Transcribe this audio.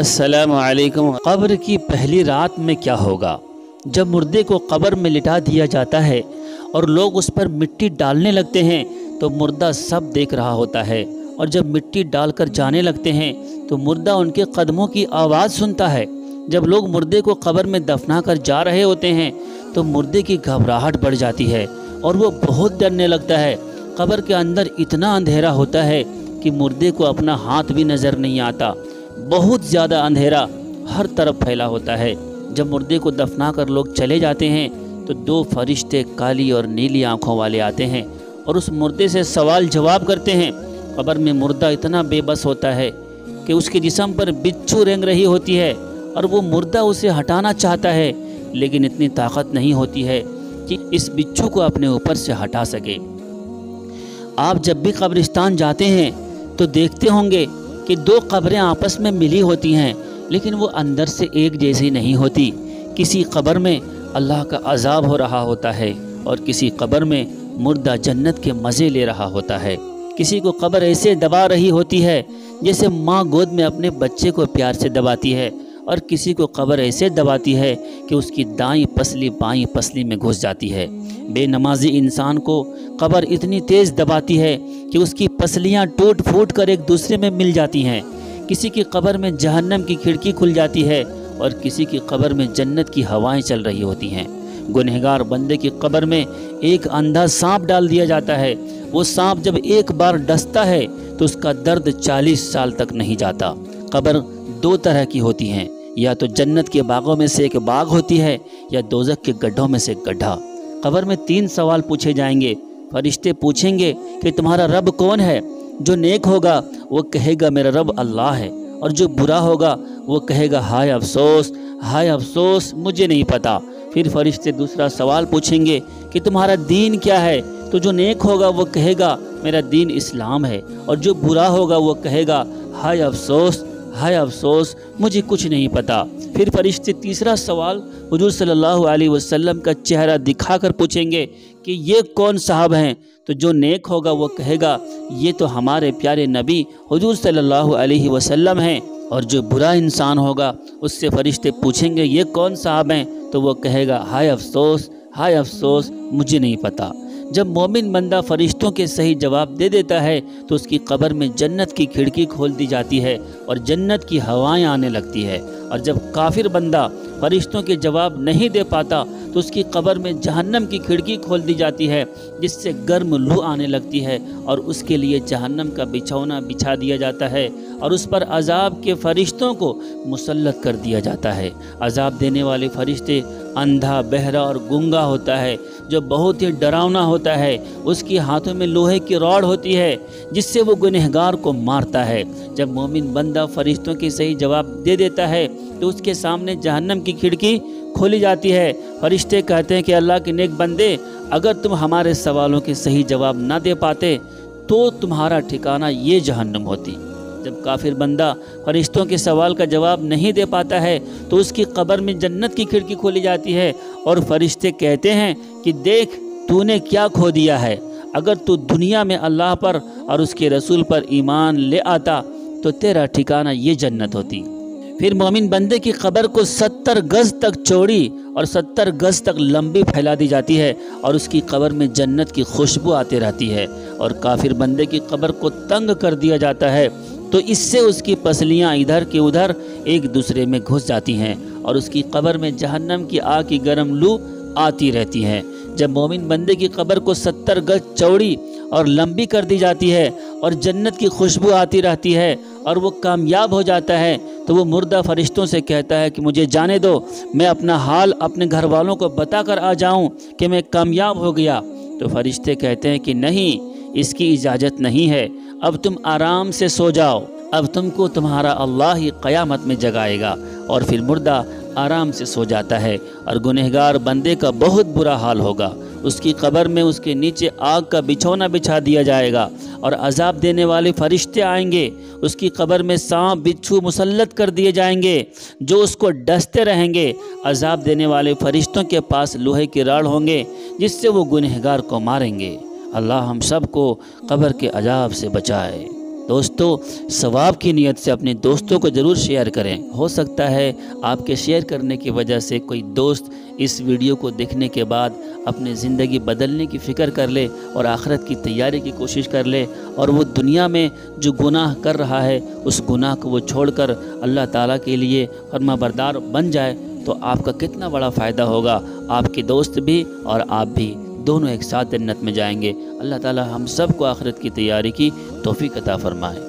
अस्सलाम वालेकुम। कब्र की पहली रात में क्या होगा? जब मुर्दे को कब्र में लिटा दिया जाता है और लोग उस पर मिट्टी डालने लगते हैं तो मुर्दा सब देख रहा होता है, और जब मिट्टी डालकर जाने लगते हैं तो मुर्दा उनके कदमों की आवाज़ सुनता है। जब लोग मुर्दे को कब्र में दफना कर जा रहे होते हैं तो मुर्दे की घबराहट बढ़ जाती है और वो बहुत डरने लगता है। कब्र के अंदर इतना अंधेरा होता है कि मुर्दे को अपना हाथ भी नज़र नहीं आता। बहुत ज़्यादा अंधेरा हर तरफ फैला होता है। जब मुर्दे को दफना कर लोग चले जाते हैं तो दो फरिश्ते काली और नीली आंखों वाले आते हैं और उस मुर्दे से सवाल जवाब करते हैं। कब्र में मुर्दा इतना बेबस होता है कि उसके जिस्म पर बिच्छू रेंग रही होती है और वो मुर्दा उसे हटाना चाहता है, लेकिन इतनी ताकत नहीं होती है कि इस बिच्छू को अपने ऊपर से हटा सके। आप जब भी कब्रिस्तान जाते हैं तो देखते होंगे कि दो कब्रें आपस में मिली होती हैं, लेकिन वो अंदर से एक जैसी नहीं होती। किसी कब्र में अल्लाह का अजाब हो रहा होता है और किसी कब्र में मुर्दा जन्नत के मज़े ले रहा होता है। किसी को कब्र ऐसे दबा रही होती है जैसे माँ गोद में अपने बच्चे को प्यार से दबाती है, और किसी को कब्र ऐसे दबाती है कि उसकी दाईं पसली बाईं पसली में घुस जाती है। बेनमाजी इंसान को कब्र इतनी तेज़ दबाती है कि उसकी पसलियाँ टूट फूट कर एक दूसरे में मिल जाती हैं। किसी की कब्र में जहन्नम की खिड़की खुल जाती है और किसी की कब्र में जन्नत की हवाएं चल रही होती हैं। गुनहगार बंदे की कब्र में एक अंधा सांप डाल दिया जाता है। वो सांप जब एक बार डसता है तो उसका दर्द 40 साल तक नहीं जाता। कब्र दो तरह की होती हैं, या तो जन्नत के बागों में से एक बाग होती है या दोज़ख के गड्ढों में से एक गड्ढा। कब्र में 3 सवाल पूछे जाएंगे। फरिश्ते पूछेंगे कि तुम्हारा रब कौन है? जो नेक होगा वो कहेगा मेरा रब अल्लाह है, और जो बुरा होगा वो कहेगा हाय अफसोस मुझे नहीं पता। फिर फरिश्ते दूसरा सवाल पूछेंगे कि तुम्हारा दीन क्या है? तो जो नेक होगा वो कहेगा मेरा दीन इस्लाम है, और जो बुरा होगा वो कहेगा हाय अफसोस मुझे कुछ नहीं पता। फिर फरिश्ते तीसरा सवाल हुजूर सल्लल्लाहु अलैहि वसल्लम का चेहरा दिखाकर पूछेंगे कि ये कौन साहब हैं? तो जो नेक होगा वो कहेगा ये तो हमारे प्यारे नबी हुजूर सल्लल्लाहु अलैहि वसल्लम हैं, और जो बुरा इंसान होगा उससे फरिश्ते पूछेंगे ये कौन साहब हैं? तो वो कहेगा हाय अफसोस मुझे नहीं पता। जब मोमिन बंदा फरिश्तों के सही जवाब दे देता है तो उसकी कब्र में जन्नत की खिड़की खोल दी जाती है और जन्नत की हवाएं आने लगती है। और जब काफिर बंदा फरिश्तों के जवाब नहीं दे पाता तो उसकी कब्र में जहन्नम की खिड़की खोल दी जाती है, जिससे गर्म लू आने लगती है और उसके लिए जहन्नम का बिछौना बिछा दिया जाता है और उस पर अजाब के फरिश्तों को मुसल्लत कर दिया जाता है। अजाब देने वाले फरिश्ते अंधा, बहरा और गूंगा होता है, जो बहुत ही डरावना होता है। उसकी हाथों में लोहे की रॉड होती है जिससे वो गुनहगार को मारता है। जब मोमिन बंदा फरिश्तों के सही जवाब दे देता है तो उसके सामने जहन्नम की खिड़की खोली जाती है। फरिश्ते कहते हैं कि अल्लाह के नेक बंदे, अगर तुम हमारे सवालों के सही जवाब ना दे पाते तो तुम्हारा ठिकाना ये जहन्नम होती। जब काफिर बंदा फरिश्तों के सवाल का जवाब नहीं दे पाता है तो उसकी कब्र में जन्नत की खिड़की खोली जाती है और फरिश्ते कहते हैं कि देख तूने क्या खो दिया है। अगर तू दुनिया में अल्लाह पर और उसके रसूल पर ईमान ले आता तो तेरा ठिकाना ये जन्नत होती। फिर मोमिन बंदे की कब्र को 70 गज तक चौड़ी और 70 गज तक लंबी फैला दी जाती है और उसकी कब्र में जन्नत की खुशबू आती रहती है। और काफिर बंदे की कब्र को तंग कर दिया जाता है तो इससे उसकी पसलियां इधर के उधर एक दूसरे में घुस जाती हैं और उसकी कब्र में जहन्नम की आग की गर्म लू आती रहती है। जब मोमिन बंदे की कब्र को 70 गज चौड़ी और लंबी कर दी जाती है और जन्नत की खुशबू आती रहती है और वो कामयाब हो जाता है तो वो मुर्दा फरिश्तों से कहता है कि मुझे जाने दो, मैं अपना हाल अपने घर वालों को बता कर आ जाऊँ कि मैं कामयाब हो गया। तो फरिश्ते कहते हैं कि नहीं, इसकी इजाज़त नहीं है, अब तुम आराम से सो जाओ, अब तुमको तुम्हारा अल्लाह ही क़यामत में जगाएगा। और फिर मुर्दा आराम से सो जाता है और गुनहगार बंदे का बहुत बुरा हाल होगा। उसकी कब्र में उसके नीचे आग का बिछौना बिछा दिया जाएगा और अजाब देने वाले फरिश्ते आएंगे। उसकी कब्र में सांप बिच्छू मुसल्लत कर दिए जाएंगे जो उसको डसते रहेंगे। अजाब देने वाले फरिश्तों के पास लोहे की राड़ होंगे जिससे वो गुनहगार को मारेंगे। अल्लाह हम सब को कब्र के अजाब से बचाए। دوستو ثواب کی نیت سے اپنے دوستوں کو ضرور شیئر کریں، ہو سکتا ہے آپ کے شیئر کرنے کی وجہ سے کوئی دوست اس ویڈیو کو دیکھنے کے بعد اپنی زندگی بدلنے کی فکر کر لے اور آخرت کی تیاری کی کوشش کر لے، اور وہ دنیا میں جو گناہ کر رہا ہے اس گناہ کو وہ چھوڑ کر اللہ تعالیٰ کے لیے فرما بردار بن جائے، تو آپ کا کتنا بڑا فائدہ ہوگا۔ آپ کے دوست بھی اور آپ بھی دونوں ایک ساتھ جنت میں جائیں گے۔ اللہ تعالیٰ ہم سب کو آخرت کی تیاری کی توفیق عطا فرمائے۔